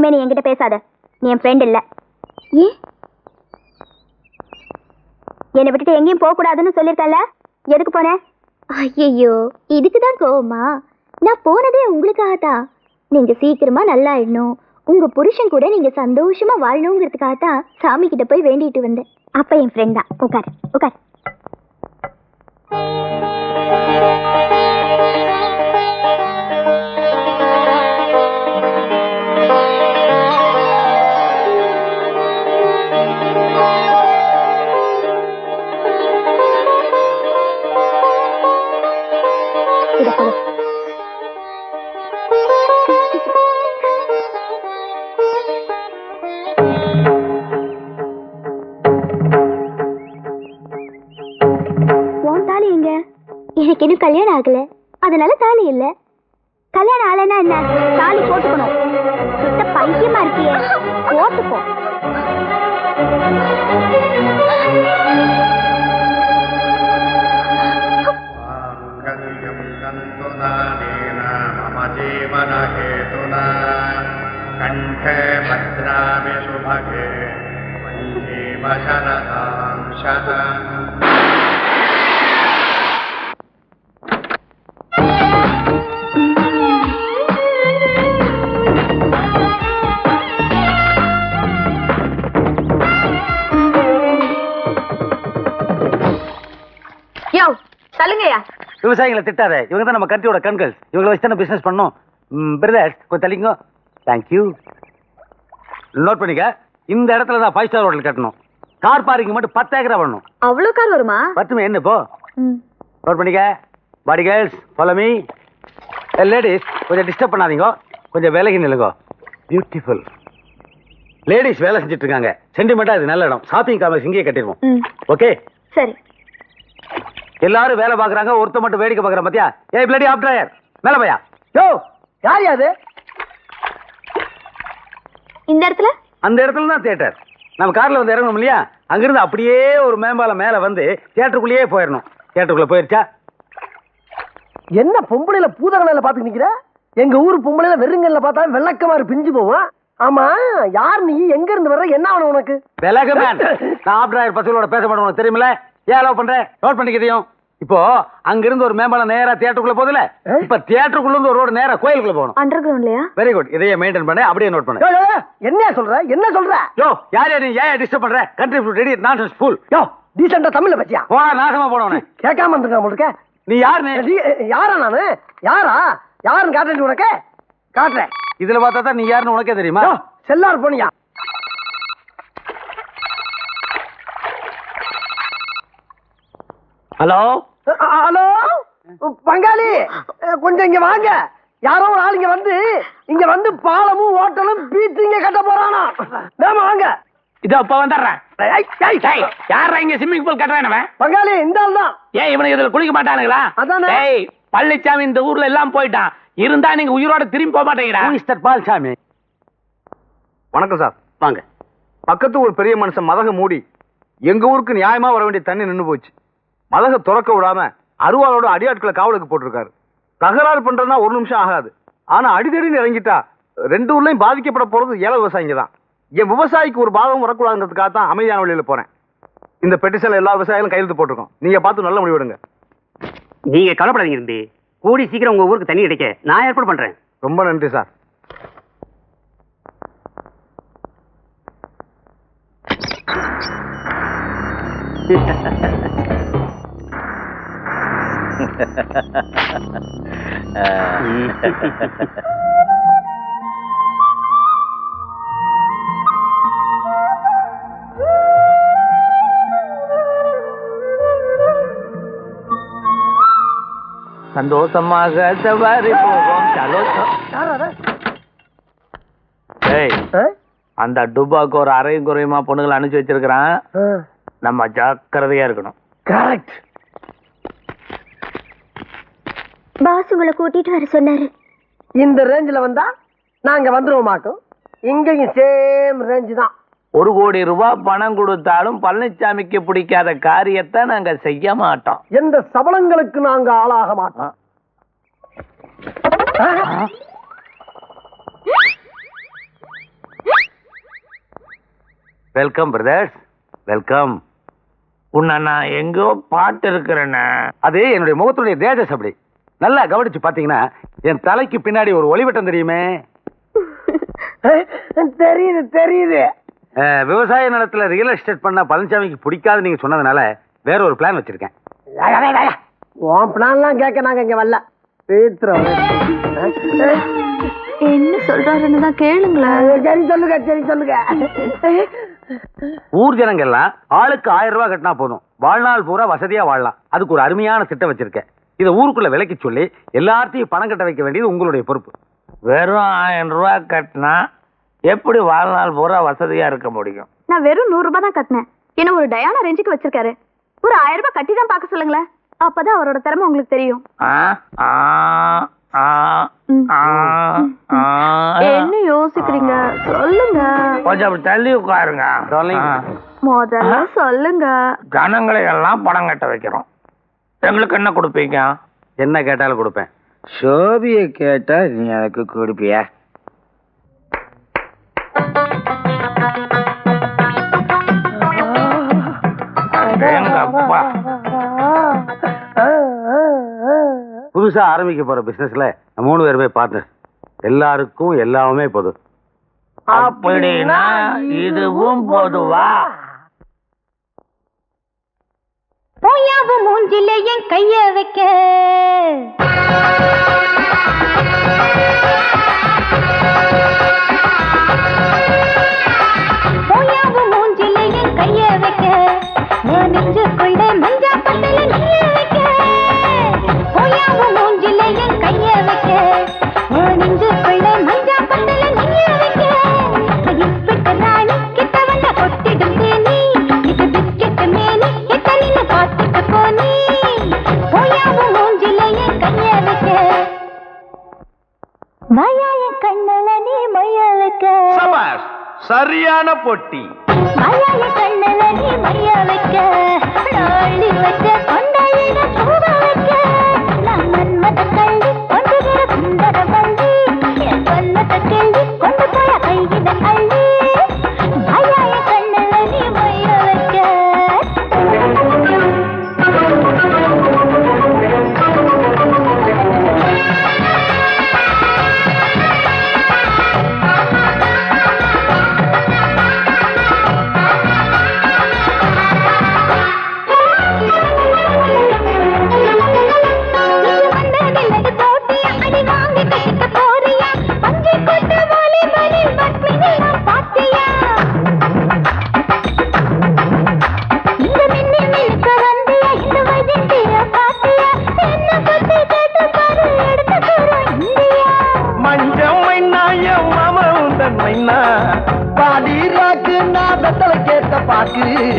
இனிமே நீ என்கிட்ட பேசாத. நீ என் ஃப்ரெண்ட் இல்ல. ஏன் என்னை விட்டுட்டு எங்கேயும் போக கூடாதுன்னு சொல்லிருக்கல? எதுக்கு போன? ஐயோ, இதுக்குதான் கோவமா? நான் போனதே உங்களுக்காகத்தான். நீங்க சீக்கிரமா நல்லா ஆயிடணும், உங்க புருஷன் கூட நீங்க சந்தோஷமா வாழணுங்கிறதுக்காகத்தான் சாமி கிட்ட போய் வேண்டிட்டு வந்தேன். அப்ப என் ஃப்ரெண்ட் தான். உட்கார் உட்கார். எனக்கு இன்னும் கல்யாணம் ஆகல, அதனால தாலி இல்ல. கல்யாணம் ஆகலன்னா என்ன? தாலி போட்டுக்கணும். சுத்த பைத்தியமா இருக்கியே, போட்டுப்போ. கண்டே பத்ராமி சுபகே வஞ்சே வசனதாம் சதம். விவசாயிகளை திட்டாத, இவங்க தான் நம்ம கண்ட்ரியோட கண்கள். இவங்களை வச்சு தான் பிசினஸ் பண்ணோம். பிரதர்ஸ் கொஞ்சம் தள்ளிங்க. தேங்க்யூ. நோட் பண்ணிக்க, இந்த இடத்துல தான் 5 ஸ்டார் ஹோட்டல் கட்டணும். கார் பார்க்கிங் மட்டும் 10 ஏக்கரா பண்ணணும். அவ்வளவு கார் வருமா? பத்துமே என்ன போ. நோட் பண்ணிக்க. பாடி கேர்ள்ஸ் ஃபாலோ மீ. லேடிஸ் கொஞ்சம் டிஸ்டர்ப் பண்ணாதீங்க, கொஞ்சம் விலகி நில்லுங்க. பியூட்டிஃபுல் லேடிஸ் வேலை செஞ்சுட்டு இருக்காங்க. சென்டிமெண்டா இது நல்ல இடம். ஷாப்பிங் காம்ப்ளெக்ஸ் இங்கேயே கட்டிடுவோம். ஓகே சரி. எல்லாரும் வேலை பாக்குறாங்க, ஒருத்த மட்டும் வேடிக்கை பாக்குற பாத்தியா? ஏய் பிளடி ஆப் டிரைவர், மேல போயா. யோ யார் யாது? இந்த இடத்துல? அந்த இடத்துல தான் தியேட்டர். நம்ம கார்ல வந்து இறங்கணும் இல்லையா, அங்கிருந்து அப்படியே ஒரு மேம்பாலம் மேல வந்து தியேட்டருக்குள்ளேயே போயிடணும். தியேட்டருக்குள்ள போயிருச்சா? என்ன பொம்பளையில பூதகலையில பாத்துக்கு நிக்கிற? எங்க ஊர் பொம்பளையில வெறுங்கல்ல பார்த்தா வெள்ளக்கமாறு பிஞ்சு போவோம். ஆமா, யார் நீ? எங்க இருந்து வர்ற? என்ன ஆகணும் உனக்கு? விலகு மேன். நான் ஆப் டிரைவர் பசங்களோட பேச மாட்டேன், உனக்கு தெரியுமில்ல? ஏன் அலோவ் பண்ற? நோட் பண்ணிக்கிறதையும். இப்போ அங்கிருந்து ஒரு மேம்பாலம் நேரா தியேட்டருக்குள்ள போகுதுல, இப்ப தியேட்டருக்குள்ள இருந்து ஒரு ரோடு நேரா கோயிலுக்குள்ள போகணும். அண்டர் கிரவுண்ட்லயா? Very good. இதையே மெயின்டைன் பண்ணு, அப்படியே நோட் பண்ணு. என்ன சொல்ற? என்ன சொல்ற? யோ யார் நீ? ஏன் டிஸ்டர்ப் பண்ற? Country food ready nonsense full. யோ டீசென்ட்டா தமிழ்ல பத்தியா? போடா நாசமா போனவனே. கேட்காம இருந்திருக்க உங்களுக்கு. நீ யாரு? யாரா நானு? யாரா? யாருன்னு காட்டுறேன் உனக்கு. காட்டுறேன். இதுல பார்த்தா தான் நீ யாருன்னு உனக்கே தெரியுமா? செல்லார் போனியா? ஹலோ ஹலோ பங்காளி, கொஞ்சம் இங்க வாங்க. யாரோ ஒரு ஆள் இங்க வந்து பாலமும் ஹோட்டலும் பீச் இங்க கட்ட போறானா? வேமா வாங்க. இதோ அப்ப வந்துடுறேன். யாரா இங்க ஸ்விம்மிங் பூல் கட்டுறேன்? பங்காளி இந்த ஆள் தான். ஏன் இவனுக்கு இதுல குளிக்க மாட்டானுங்களா? அதானே. பழனிசாமி இந்த ஊர்ல எல்லாம் போயிட்டான், இருந்தா நீங்க உயிரோட திரும்பி போக மாட்டேங்கிறா. மிஸ்டர் பால்சாமி. வணக்கம் சார். வாங்க. பக்கத்து ஒரு பெரிய மனுஷன் மதக மூடி எங்க ஊருக்கு நியாயமா வர வேண்டிய தண்ணி நின்று போச்சு. மதக துறக்க விடாம அருவாளோட அடியாட்களை காவலுக்கு போட்டிருக்காரு. தகராறு பண்றதுனா 1 நிமிஷம் ஆகாது. ஆனா அடிதடின்னு இறங்கிட்டா 2 ஊர்லயும் பாதிக்கப்பட போறது ஏழை விவசாயிங்க தான். என் விவசாயிக்கு ஒரு பாதம் வரக்கூடாதுன்றதுக்காக தான் அமைதியான வழியில போறேன். இந்த பெட்டிஷன்ல எல்லா விவசாயிகளும் கையெழுத்து போட்டிருக்கோம். நீங்க பார்த்து நல்ல முடிவெடுங்க. நீங்க கவலைப்படாதீங்க தம்பி, கூடி சீக்கிரம் உங்க ஊருக்கு தண்ணி கிடைக்க நான் ஏற்பாடு பண்றேன். ரொம்ப நன்றி சார். சந்தோஷமாக சவாரி போவோம். அந்த டுபாக்கு ஒரு அரையும் குறையுமா பொண்ணுகளை அனுப்பிச்சு வச்சிருக்கிறான். நம்ம ஜாக்கிரதையா இருக்கணும். கரெக்ட். பாஸ் உங்களை கூட்டிட்டு வர சொன்னாரு. இந்த ரேஞ்சில வந்தா நாங்க வந்துருவோம் மாட்டோம். இங்கேயும் சேம் ரேஞ்சு தான். 1 கோடி ரூபாய் பணம் கொடுத்தாலும் பழனிசாமிக்கு பிடிக்காத காரியத்தை நாங்க செய்ய மாட்டோம். எந்த சபலங்களுக்கு நாங்க ஆளாக மாட்டோம். Welcome brothers, welcome. உன்னை நான் எங்கோ பாட்டு இருக்கிறேன்னு. அது என்னுடைய முகத்துடைய தேஜஸ். அப்படி நல்லா கவனிச்சு பாத்தீங்கன்னா என் தலைக்கு பின்னாடி ஒரு ஒளிவட்டம் தெரியுமே. தெரியுது தெரியுது. விவசாய நிலத்துல ரியல் எஸ்டேட் பண்ண பழனிசாமிக்கு பிடிக்காது நீங்க சொன்னதுனால வேற ஒரு பிளான் வச்சிருக்கேன். உன் பிளான்லாம் கேட்க நாங்க இங்க வரல. என்ன சொல்றாருன்னு தான் கேளுங்களேன். சரி சொல்லுங்க, சரி சொல்லுங்க. ஊர் ஜனங்க எல்லாம் ஆளுக்கு 1000 ரூபாய் கட்டினா போதும், வாழ்நாள் பூரா வசதியா வாழலாம். அதுக்கு ஒரு அருமையான திட்டம் வச்சிருக்கேன். இதை ஊருக்குள்ள விலைக்கு சொல்லி எல்லார்த்தையும் பணம் கட்ட வைக்க வேண்டியது உங்களுடைய பொறுப்பு. வெறும் 1000 ரூபாய் கட்டினா எப்படி வாழ்நாள் பூரா வசதியா இருக்க முடியும்? நான் வெறும் 100 ரூபாய் தான் கட்டினேன். என்ன ஒரு டயானா ரேஞ்சுக்கு வச்சிருக்காரு. ஒரு 1000 ரூபாய் கட்டி தான் பார்க்க சொல்லுங்களேன். அப்பதான் அவரோட திறமை உங்களுக்கு தெரியும். என்ன யோசிக்கிறீங்க? சொல்லுங்க. கொஞ்சம் அப்படி தள்ளி உட்காருங்க. முதல்ல சொல்லுங்க. ஜனங்களை எல்லாம் பணம் கட்ட வைக்கிறோம். எங்களுக்கு என்ன கொடுப்பீங்க? என்ன கேட்டாலும் கொடுப்பேன். சோபிய கேட்டா நீ எனக்கு கொடுப்பியா? புதுசா ஆரம்பிக்க போற பிசினஸ்ல 3 பேருமே பார்ட்னர். எல்லாருக்கும் எல்லாமே பொது. அப்படின்னா இதுவும் பொதுவா? போயாவும் மூஞ்சில என் கைய வைக்க நெஞ்சுக்குள்ள மஞ்சா பட்டல நீய வைக்க. போயாவும் மூஞ்சில என் கைய வைக்க நெஞ்சுக்குள்ள மஞ்சா பட்டல நீய வைக்க. இஸ்பிட்ட ராணி கிட்ட வந்த கொட்டிடும் தேனி இது பிஸ்கெட் மேனி எத்தனின்னு பார்த்துட்டு போனி. போயாவும் மூஞ்சில என் கைய வைக்க வாயாய கண்ணல நீ மைய வைக்க. சரியான பொட்டி. வாயாய கண்ணல நீ மைய வைக்க நாளி வச்ச கொண்டையில பூவ வைக்க. நான் மன்மத கள்ளி கொண்டுகிற சுந்தர வள்ளி என் சொன்னத கேள்வி கொண்டு போய கையில அள்ளி. வாயாய கண்ணல நீ மைய வைக்க.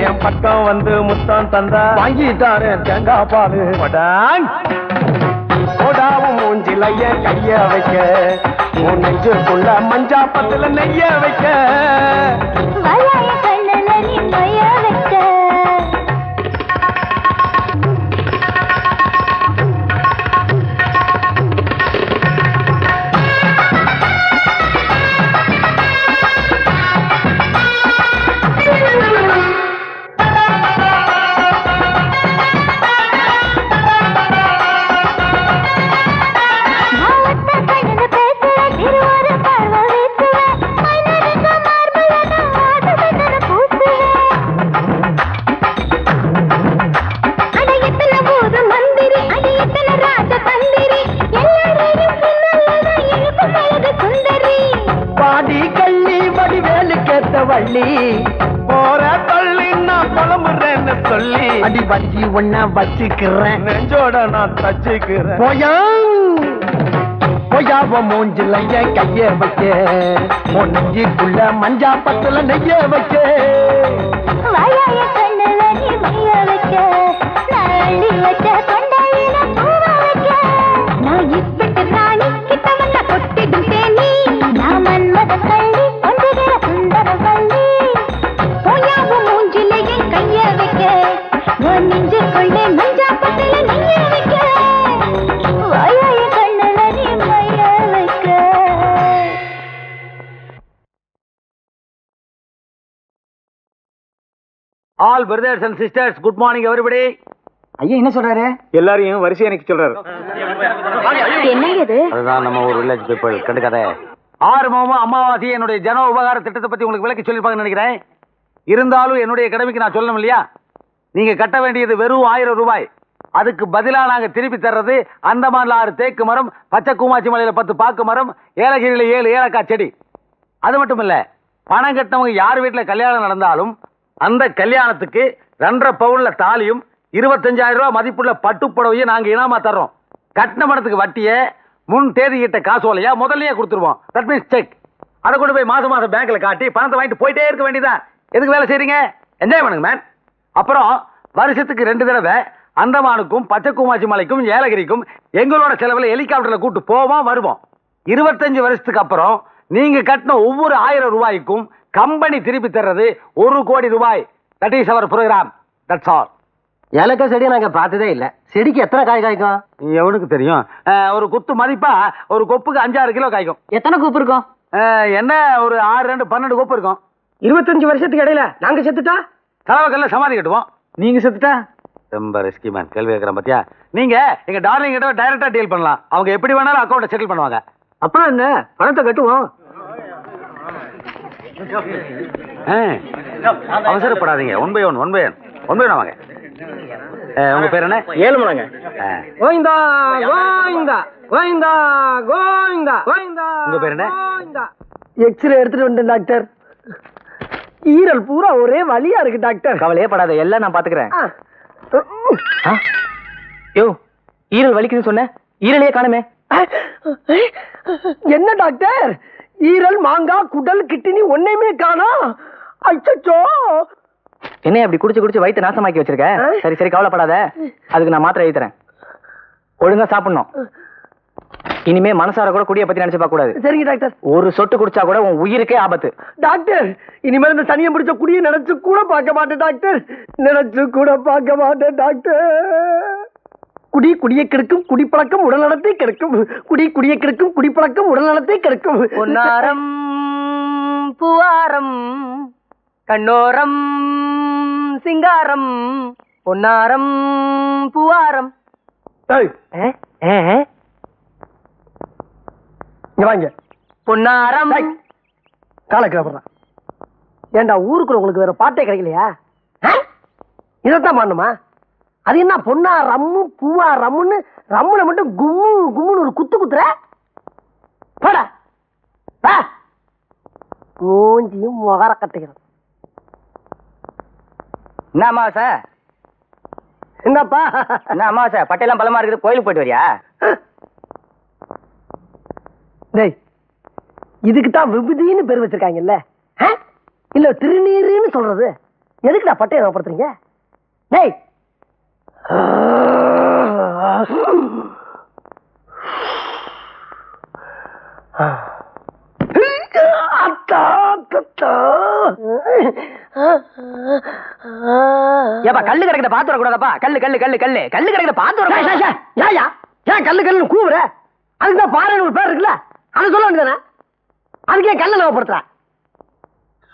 என் பக்கம் வந்து முத்தம் தந்தா வாங்கிட்டாரேன் தேங்காய் பாலு. போடாவும் மூஞ்சில என் கைய வைக்க உன் நெஞ்சுக்குள்ள மஞ்சா பத்துல நெய்ய வைக்க. வாயாய கண்ணல நீ மைய வைக்க. வள்ளி போற தள்ளி நான் புலம்புறேன்னு சொல்லி அடி வஞ்சி ஒன்ன வச்சுக்கிறேன் நெஞ்சோட நான் தச்சுக்கிறேன். போயாவ மூஞ்சில என் கைய வைக்க உன் நெஞ்சுக்குள்ள மஞ்சா பத்துல நெய்ய வைக்க. வாயாய கண்ணல நீ மைய வைக்க நான் அள்ளி வச்ச கொண்டையில பூவ வைக்க. நான் இஸ்பிட்ட ராணி கிட்ட வந்த கொட்டிடும் தேனி நான் மன்மத கள்ளி கொண்டுகிற சுந்தர வள்ளி. போயாவும் மூஞ்சில என் கைய வைக்க உன் நெஞ்சுக்குள்ள மஞ்சா பட்டல நீய வைக்க. வாயாய கண்ணல நீ மைய வைக்க. All brothers and sisters, good morning everybody. ஐயா என்ன சொல்றாரு? எல்லாரையும் வரிசையா எனக்கு சொல்றாரு. என்னங்க இது? அதுதான் நம்ம ஒரு வில்லேஜ் பீப்புள் கண்டுக்காதே. ஆறுமுகமும் அமாவாசை என்னுடைய ஜன உபகார திட்டத்தை பத்தி உங்களுக்கு விளக்கி சொல்லிருப்பாங்கன்னு நினைக்கிறேன். இருந்தாலும் என்னுடைய கடமைக்கு நான் சொல்லணும் இல்லையா? நீங்க கட்ட வேண்டியது வெறும் 1000 ரூபாய். அதுக்கு பதிலா நாங்க திருப்பி தர்றது அந்தமான்ல 6 தேக்கு மரம், பச்சை கூமாச்சி மலையில 10 பாக்கு மரம், ஏலகிரியில 7 ஏலக்காய் செடி. அது மட்டும் இல்ல, பணம் கட்டினவங்க யார் வீட்டுல கல்யாணம் நடந்தாலும் அந்த கல்யாணத்துக்கு 2.5 பவுன்ல தாலியும் 25,000 ரூபாய் மதிப்புள்ள பட்டுப்புடவையும் நாங்க இனாமா தர்றோம். கட்டின பணத்துக்கு வட்டியை முன் தேதியிட்ட காசோலையா முதல்லயே கொடுத்துருவோம். That means check. அதை கொண்டு போய் மாசம் மாசம் பேங்க்ல காட்டி பணத்தை வாங்கிட்டு போயிட்டே இருக்க வேண்டியதான். எதுக்கு வேலை செய்றீங்க? என்ஜாய் பண்ணுங்க மேன். அப்புறம் வருஷத்துக்கு 2 தடவை அந்தமானுக்கும் பச்சை கூமாச்சி மலைக்கும் ஏலகிரிக்கும் எங்களோட செலவுல ஹெலிகாப்டர்ல கூட்டு போவோம் வருவோம். 25 வருஷத்துக்கு அப்புறம் நீங்க கட்டின ஒவ்வொரு 1000 ரூபாய்க்கும் கம்பெனி திருப்பி தர்றது 1 கோடி ரூபாய். That is our program. That's all. ஏலக்காய் செடியை நாங்க பார்த்ததே இல்ல. செடிக்கு எத்தனை காய் காய்க்கும்? எவனுக்கு தெரியும்? ஒரு குத்து மதிப்பா ஒரு கொப்புக்கு 5-6 கிலோ காய்க்கும். எத்தனை கூப்பு இருக்கும்? என்ன ஒரு 6-2 12 கொப்பு இருக்கும். 25 வருஷத்துக்கு இடையில நாங்க செத்துட்டா தலைவக்கல்ல சமாதி கட்டுவோம். நீங்க செத்துட்டா ரொம்ப ரிஸ்கி மேன். கேள்வி கேட்கறேன் பாத்தியா? நீங்க எங்க டார்லிங் கிட்ட டைரக்டா டீல் பண்ணலாம். அவங்க எப்படி வேணாலும் அக்கௌண்ட்டை செட்டில் பண்ணுவாங்க. அப்ப என்ன பணத்தை கட்டுவோம். அவசரப்படாதீங்க. ஒன் பை ஒன் வாங்க. உங்க பேர் என்ன? ஏழுமலைங்க. கோவிந்தா கோவிந்தா கோவிந்தா கோவிந்தா கோவிந்தா. உங்க பேர் என்ன? எக்ஸ்ரே எடுத்துட்டு வந்தேன் டாக்டர். ஈரல் பூரா ஒரே வலியா இருக்கு டாக்டர். கவலையே படாத, எல்லாம் நான் பாத்துக்கிறேன். யோ, ஈரல் வலிக்குதுன்னு சொன்ன, ஈரலையே காணுமே. என்ன டாக்டர்? ஈரல், மாங்காய், குடல், கிட்னி ஒன்னையுமே காணோம். அச்சச்சோ. என்ன அப்படி குடிச்சு வயிற்று நாசமாக்கி வச்சிருக்க? சரி கவலைப்படாத, அதுக்கு நான் மாத்திரை எழுதி தரேன். ஒழுங்கா சாப்பிடணும். இனிமே மனசார கூட குடியை பத்தி நினைச்சு பார்க்க கூடாது. சரிங்க டாக்டர். ஒரு சொட்டு குடிச்சா கூட உன் உயிருக்கே ஆபத்து. டாக்டர், இனிமேல் இந்த சனியை பிடிச்ச குடியை நினைச்சு கூட பார்க்க மாட்டேன் டாக்டர். டாக்டர். குடியை கெடுக்கும் குடிப்பழக்கம் உடல் நலத்தை கெடுக்கும். குடியை கெடுக்கும் குடிப்பழக்கம் உடல் நலத்தை கெடுக்கும். பொன்னாரம் பூவாரம் கண்ணோரம் சிங்காரம் பொன்னாரம் பூவாரம். வாங்க பொன்னாரம். காலக்கிழமை ஏண்டா ஊருக்குள்ள உங்களுக்கு வேற பாட்டே கிடைக்கலையா? இதைத்தான் பண்ணுமா? அது என்ன பொன்னா ரம்மு பூவா ரம்முன்னு ரம்முல மட்டும் கும்மு கும்முன்னு ஒரு குத்துற போடா. மூஞ்சியும் முகர கட்டுகிறோம். என்ன அமாவாசை? என்னப்பா என்ன அமாவாசை? பட்டையெல்லாம் பலமா இருக்குது, கோயிலுக்கு போயிட்டு வரியா? டேய், இதுக்குதான் விபூதின்னு பேர் வச்சிருக்காங்கல்ல, இல்ல திருநீருன்னு சொல்றது? எதுக்குடா பட்டையை ஞாபகப்படுத்துறீங்க? டேய், கல்லு கிடைக்கிற பாத்து வரக்கூடாதப்பா. கல்லு கல்லு கல்லு கல்லு கல்லு கிடைக்கிற பாத்து வர. ஏன் கல்லு கல்லு கூவுற? அதுக்குதான் பாறைன்னு ஒரு பேர் இருக்குல்ல, அதை சொல்ல வேண்டியதானே? அதுக்கு ஏன் கல்ல ஞாபகப்படுத்துற?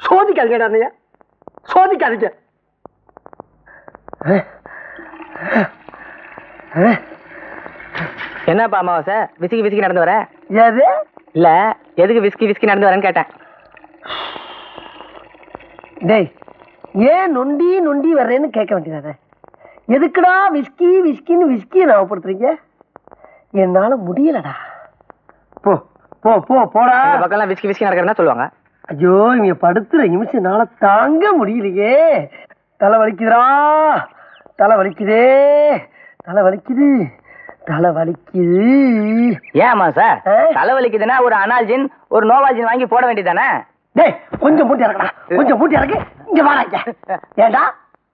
சோதிக்காதீங்க, சோதிக்காதீங்க. என்னப்பா அமாவாசை விசிக்கி நடந்து வர? எது இல்ல, எதுக்கு விஸ்கி நடந்து வரேன்னு கேட்டேன். டேய், ஏன் நொண்டி வர்றேன்னு கேட்க வேண்டியதானே? எதுக்குடா விஸ்கின்னு விஸ்கியை ஞாபகப்படுத்துறீங்க? என்னால முடியலடா. போ போ போ போடா. இந்த பக்கம்லாம் விஸ்கி நடக்கிறதா சொல்லுவாங்க. ஐயோ, இவங்க படுத்துற நிமிஷம் என்னால தாங்க முடியலையே. தலை வலிக்குதுடா, தலை வலிக்குதே, தலை வலிக்குது. ஏமா சார், தலை வலிக்குதுன்னா ஒரு அனால்ஜின் ஒரு நோவால்ஜின் வாங்கி போட வேண்டியதானே? டேய், கொஞ்சம் மூட்டி இறக்கடா, கொஞ்சம் மூட்டி இறக்கு. இங்க வாடா. ஏண்டா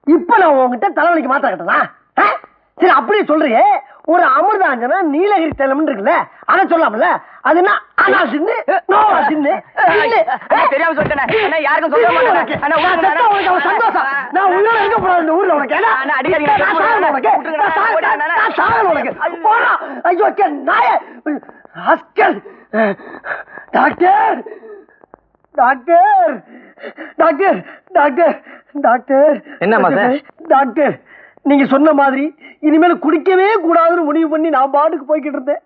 இப்ப நான் உங்ககிட்ட தலைவலிக்கு மாத்திரை கட்டனா? சரி, அப்படியே சொல்றியே. ஒரு அமிர்தாஞ்சனா நீலகிரி தைலம் இருக்குல்ல, அதை சொல்லாமல? அது என்ன அனால்ஜின்னு நோவால்ஜின்னு? தெரியாம சொல்லிட்டேன். யாருக்கும் சொல்ல மாட்டேன். சந்தோஷம். நான் உயிரோட இருக்க போறேன் இந்த ஊர்ல. உனக்கு ஐயோ நாய. Doctor doctor doctor doctor doctor என்னம்மா சார்? டாக்டர் நீங்க சொன்ன மாதிரி இனிமேல் குடிக்கவே கூடாதுன்னு முடிவு பண்ணி நான் பாட்டுக்கு போய்கிட்டு இருந்தேன்.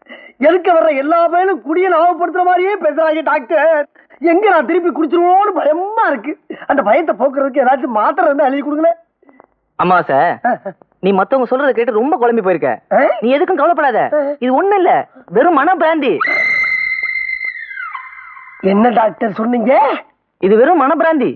எதுக்கு வர்ற எல்லா பேரும் குடியை ஞாபகப்படுத்துற மாதிரியே பேசுறாங்க டாக்டர். எங்க நான் திருப்பி குடிச்சிருவோன்னு பயமா இருக்கு. அந்த பயத்தை போக்குறதுக்கு ஏதாச்சும் மாத்திரை இருந்தா எழுதி கொடுங்களேன். அம்மா சார், நீ மத்தவங்க சொல்றத கேட்டு ரொம்ப குழம்பி போயிருக்க. நீ எதுக்கும் கவலைப்படாத. இது ஒண்ணு இல்ல, வெறும் மன பிராந்தி. என்ன டாக்டர் சொன்னீங்க? இது வெறும் மன பிராந்தி.